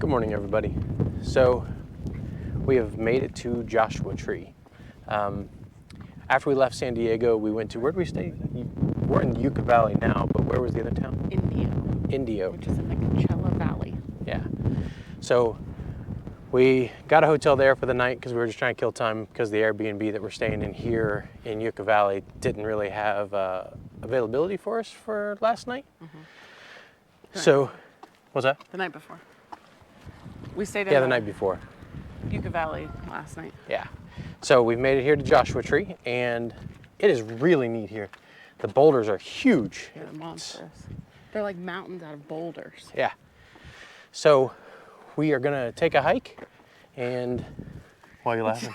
Good morning, everybody. So we have made it to Joshua Tree. After we left San Diego, we went to, where did we stay? We're in Yukka Valley now, but where was the other town? Indio. Which is in the Yukka Valley. Yeah. So we got a hotel there for the night because we were just trying to kill time because the Airbnb that we're staying in here in Yukka Valley didn't really have availability for us for last night. Mm-hmm. So, what's that? The night before. We stayed in the night before. Yukka Valley last night. Yeah. So we've made it here to Joshua Tree, and it is really neat here. The boulders are huge. Yeah, they're monstrous. They're like mountains out of boulders. Yeah. So we are gonna take a hike, and why are you laughing?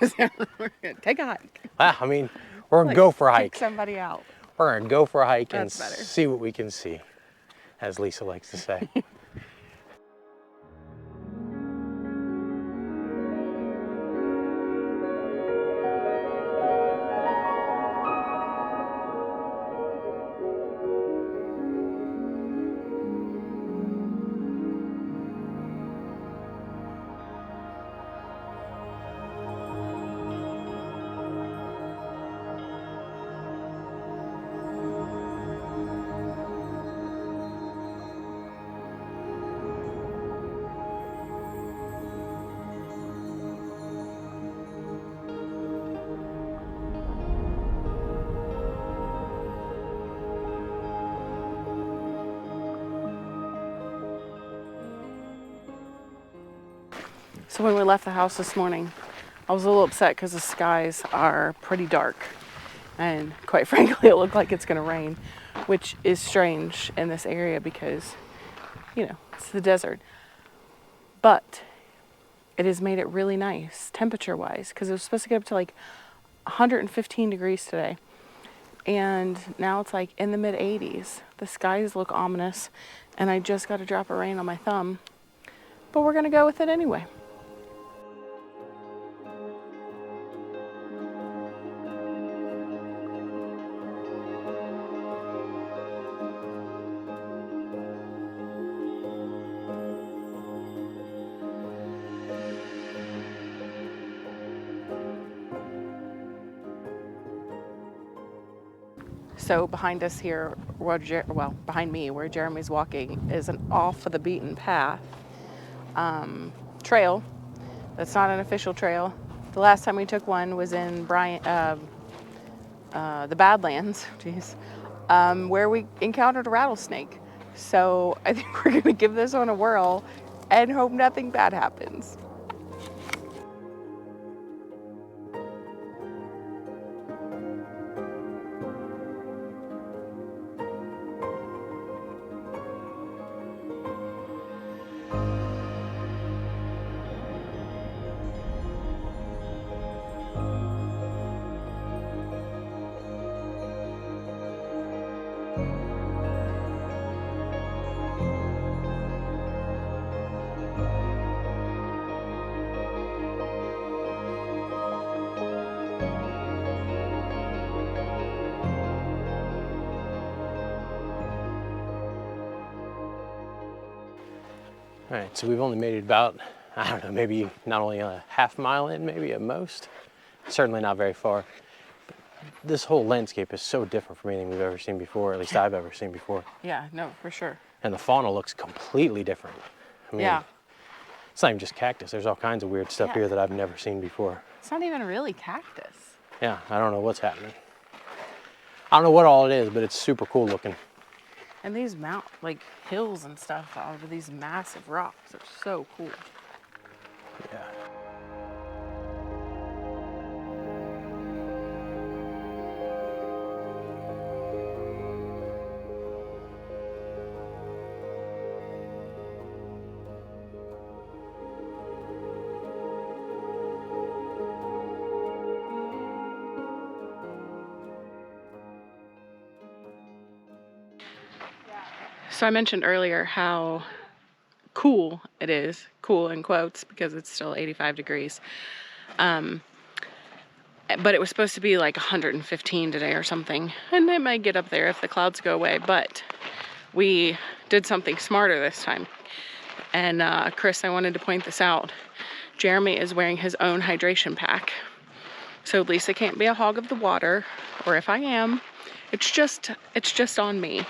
We're gonna take a hike. I mean, we're gonna go for a hike. Take somebody out. We're gonna go for a hike and That's better. see what we can see, as Lisa likes to say. So when we left the house this morning, I was a little upset because the skies are pretty dark. And quite frankly, it looked like it's going to rain, which is strange in this area because, you know, it's the desert. But it has made it really nice temperature-wise because it was supposed to get up to like 115 degrees today. And now it's like in the mid-80s. The skies look ominous, and I just got a drop of rain on my thumb. But we're going to go with it anyway. So behind us here, behind me, where Jeremy's walking, is an off of the beaten path trail. That's not an official trail. The last time we took one was in the Badlands, where we encountered a rattlesnake. So I think we're gonna give this one a whirl and hope nothing bad happens. All right, so we've only made it about, I don't know, maybe not only a half mile in, maybe at most. Certainly not very far. But this whole landscape is so different from anything we've ever seen before, at least I've ever seen before. Yeah, no, for sure. And the fauna looks completely different. I mean, yeah. It's not even just cactus. There's all kinds of weird stuff here that I've never seen before. It's not even really cactus. Yeah, I don't know what's happening. I don't know what all it is, but it's super cool looking. And these hills and stuff out of these massive rocks are so cool. Yeah. So I mentioned earlier how cool it is, cool in quotes, because it's still 85 degrees. But it was supposed to be like 115 today or something, and it might get up there if the clouds go away. But we did something smarter this time. And Chris, I wanted to point this out. Jeremy is wearing his own hydration pack. So Lisa can't be a hog of the water, or if I am, it's just on me.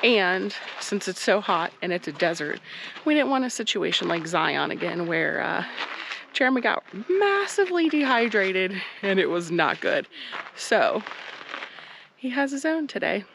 And since it's so hot and it's a desert, we didn't want a situation like Zion again where Jeremy got massively dehydrated and it was not good. So he has his own today.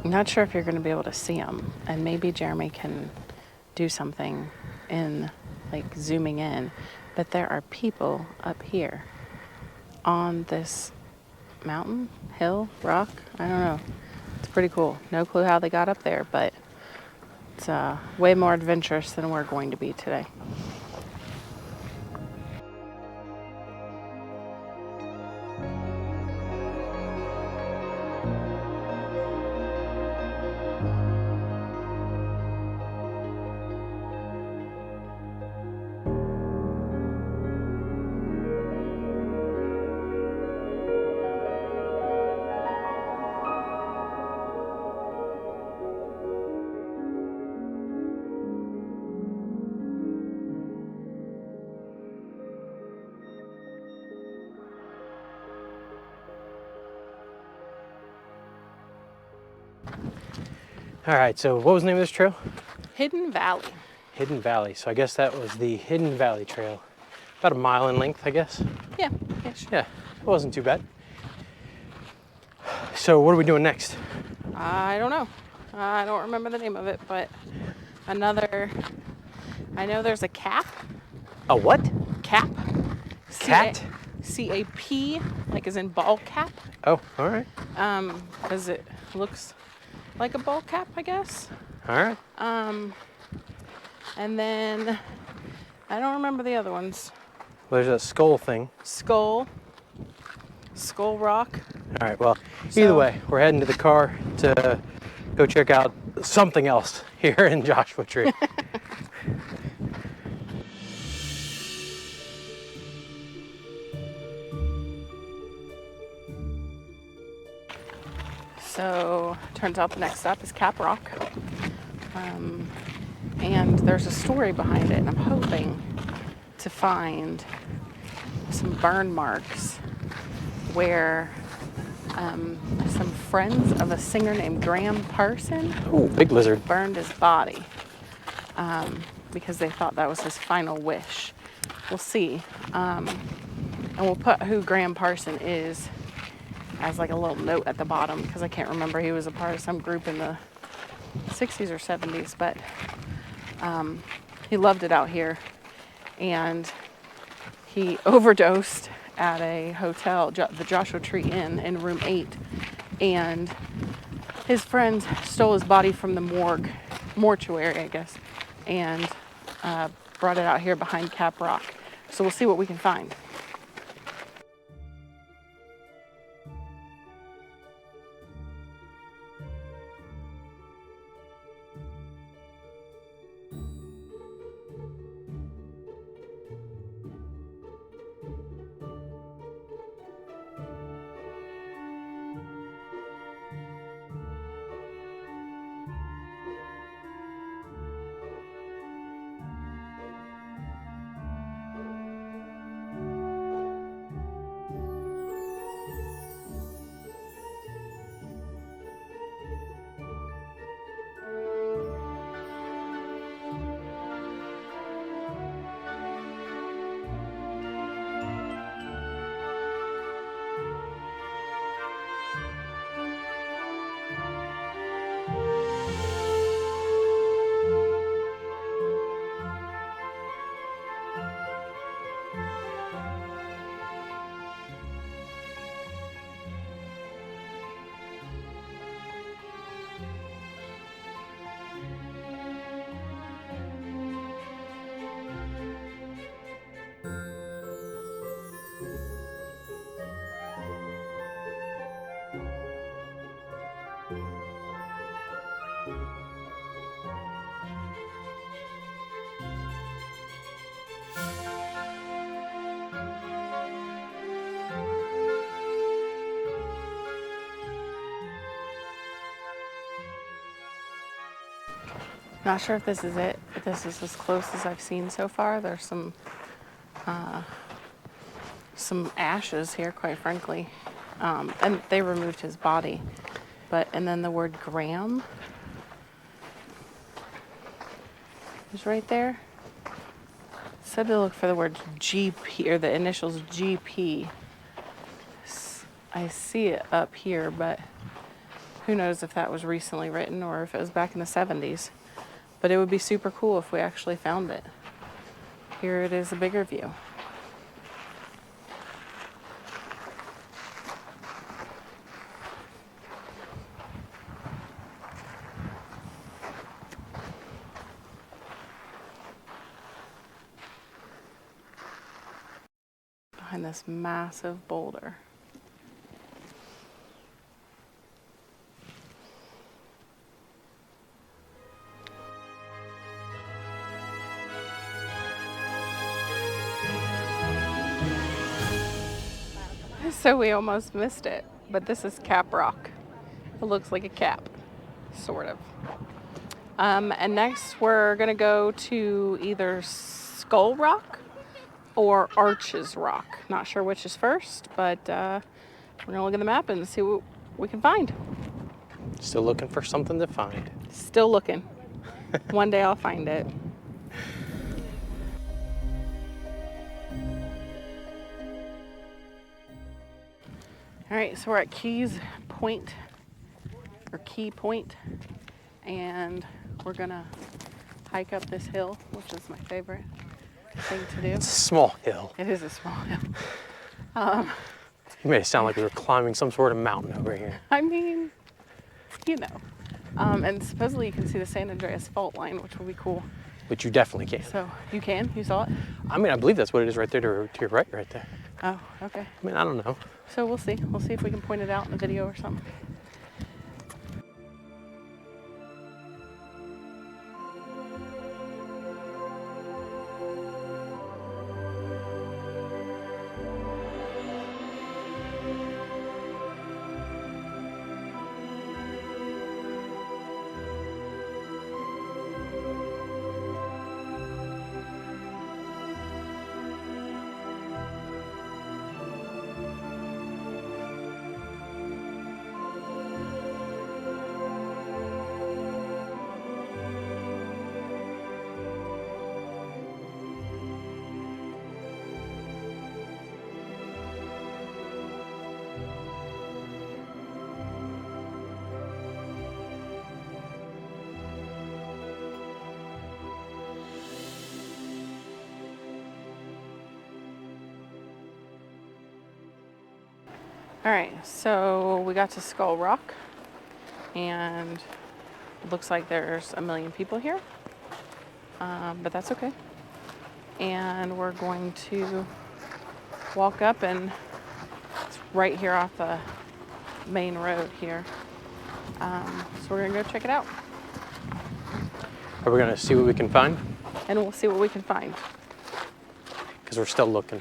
I'm not sure if you're going to be able to see them, and maybe Jeremy can do something in like zooming in, but there are people up here on this mountain, hill, rock, I don't know. It's pretty cool. No clue how they got up there, but it's way more adventurous than we're going to be today. All right, so what was the name of this trail? Hidden Valley. Hidden Valley. So I guess that was the Hidden Valley Trail. About a mile in length, I guess. Yeah, ish. Yeah, it wasn't too bad. So what are we doing next? I don't know. I don't remember the name of it, but I know there's a cap. A what? Cap. Cat? C-A-P, like as in ball cap. Oh, all right. Because it looks like a ball cap, I guess. All right. And then I don't remember the other ones. Well, there's a skull thing. Skull Rock. All right, well, either way, we're heading to the car to go check out something else here in Joshua Tree. So turns out the next stop is Cap Rock. And there's a story behind it, and I'm hoping to find some burn marks where some friends of a singer named Graham Parson Oh, big lizard. burned his body because they thought that was his final wish. We'll see. And we'll put who Graham Parson is as like a little note at the bottom because I can't remember. He was a part of some group in the 60s or 70s, but he loved it out here. And he overdosed at a hotel, the Joshua Tree Inn in room 8. And his friends stole his body from the mortuary, I guess, and brought it out here behind Cap Rock. So we'll see what we can find. Not sure if this is it, but this is as close as I've seen so far. There's some ashes here, quite frankly. And they removed his body. And then the word Graham is right there. Said to look for the word GP, or the initials GP. I see it up here, but who knows if that was recently written or if it was back in the 70s. But it would be super cool if we actually found it. Here it is, a bigger view. Behind this massive boulder. So we almost missed it, but this is Cap Rock. It looks like a cap, sort of. And next we're gonna go to either Skull Rock or Arches Rock. Not sure which is first, but we're gonna look at the map and see what we can find. Still looking for something to find. Still looking. One day I'll find it. All right, so we're at Key Point, and we're gonna hike up this hill, which is my favorite thing to do. It's a small hill. It is a small hill. You made it sound like we were climbing some sort of mountain over here. I mean, you know. And supposedly you can see the San Andreas fault line, which will be cool. Which you definitely can. So you can? You saw it? I mean, I believe that's what it is right there to your right there. Oh, okay. I mean, I don't know. So we'll see. We'll see if we can point it out in a video or something. All right, so we got to Skull Rock, and it looks like there's a million people here, but that's okay. And we're going to walk up, and it's right here off the main road here. So we're gonna go check it out. Are we gonna see what we can find? And we'll see what we can find. Because we're still looking.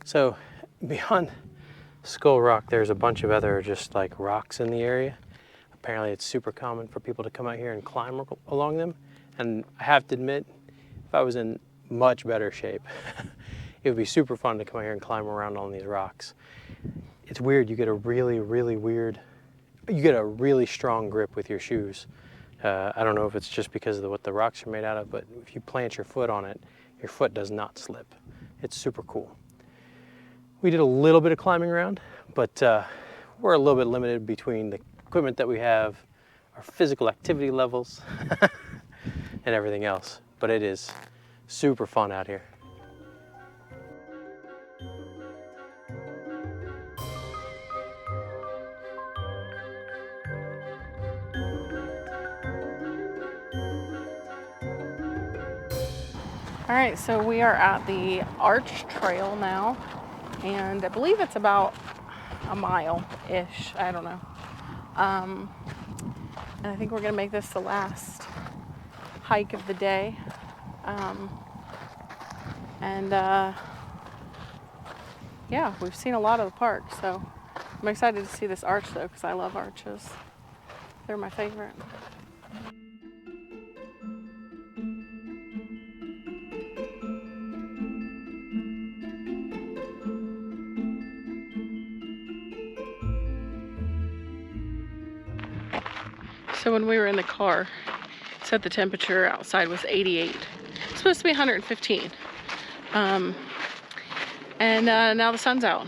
So beyond Skull Rock, there's a bunch of other just like rocks in the area. Apparently it's super common for people to come out here and climb along them. And I have to admit, if I was in much better shape, it would be super fun to come out here and climb around on these rocks. It's weird, you get a really strong grip with your shoes I don't know if it's just because of what the rocks are made out of, but if you plant your foot on it, your foot does not slip. It's super cool. We did a little bit of climbing around, but we're a little bit limited between the equipment that we have, our physical activity levels, and everything else. But it is super fun out here. All right, so we are at the Arch Trail now, and I believe it's about a mile-ish, I don't know. And I think we're gonna make this the last hike of the day. Yeah, we've seen a lot of the park, so I'm excited to see this arch though, because I love arches. They're my favorite. So when we were in the car, it said the temperature outside was 88. It's supposed to be 115. Now the sun's out,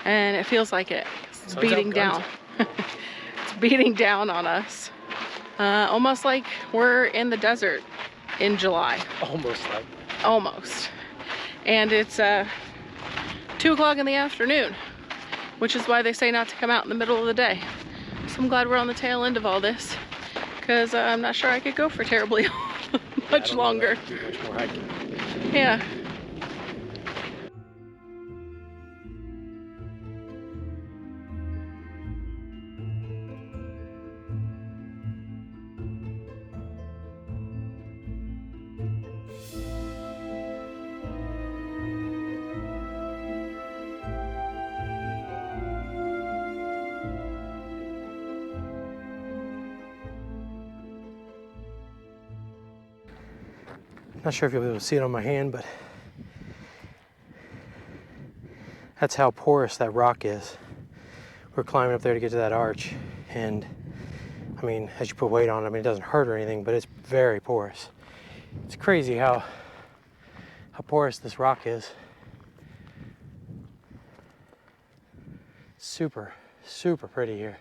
and it feels like it. It's beating down. It's beating down on us. Almost like we're in the desert in July. Almost like. Almost. And it's 2 o'clock in the afternoon, which is why they say not to come out in the middle of the day. So I'm glad we're on the tail end of all this, because I'm not sure I could go for terribly much longer. Much more hiking. Yeah. Not sure if you'll be able to see it on my hand, but that's how porous that rock is. We're climbing up there to get to that arch, and I mean, as you put weight on it, I mean, it doesn't hurt or anything, but it's very porous. It's crazy how porous this rock is. Super, super pretty here.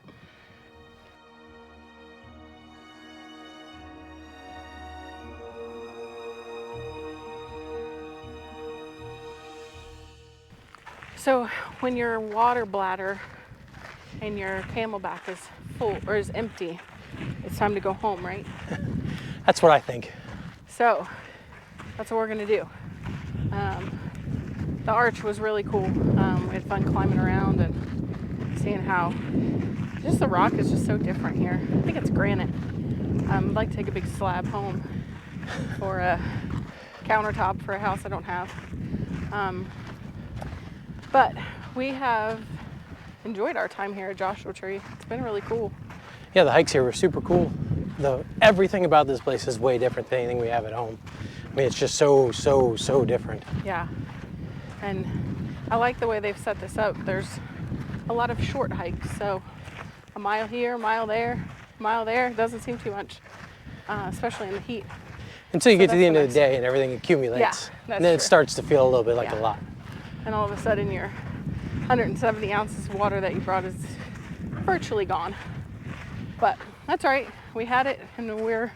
So when your water bladder and your camelback is full or is empty, it's time to go home, right? That's what I think. So that's what we're gonna do. The arch was really cool. We had fun climbing around and seeing how just the rock is just so different here. I think it's granite. I'd like to take a big slab home for a countertop for a house I don't have. But we have enjoyed our time here at Joshua Tree. It's been really cool. Yeah, the hikes here were super cool. Everything about this place is way different than anything we have at home. I mean, it's just so different. Yeah. And I like the way they've set this up. There's a lot of short hikes. So a mile here, a mile there, a mile there. Doesn't seem too much, especially in the heat. Until you get to the end of nice. the day and everything accumulates. Yeah, that's and then it true. starts to feel a little bit like a lot. And all of a sudden your 170 ounces of water that you brought is virtually gone. But that's all right. We had it and we're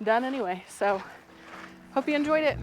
done anyway. So hope you enjoyed it.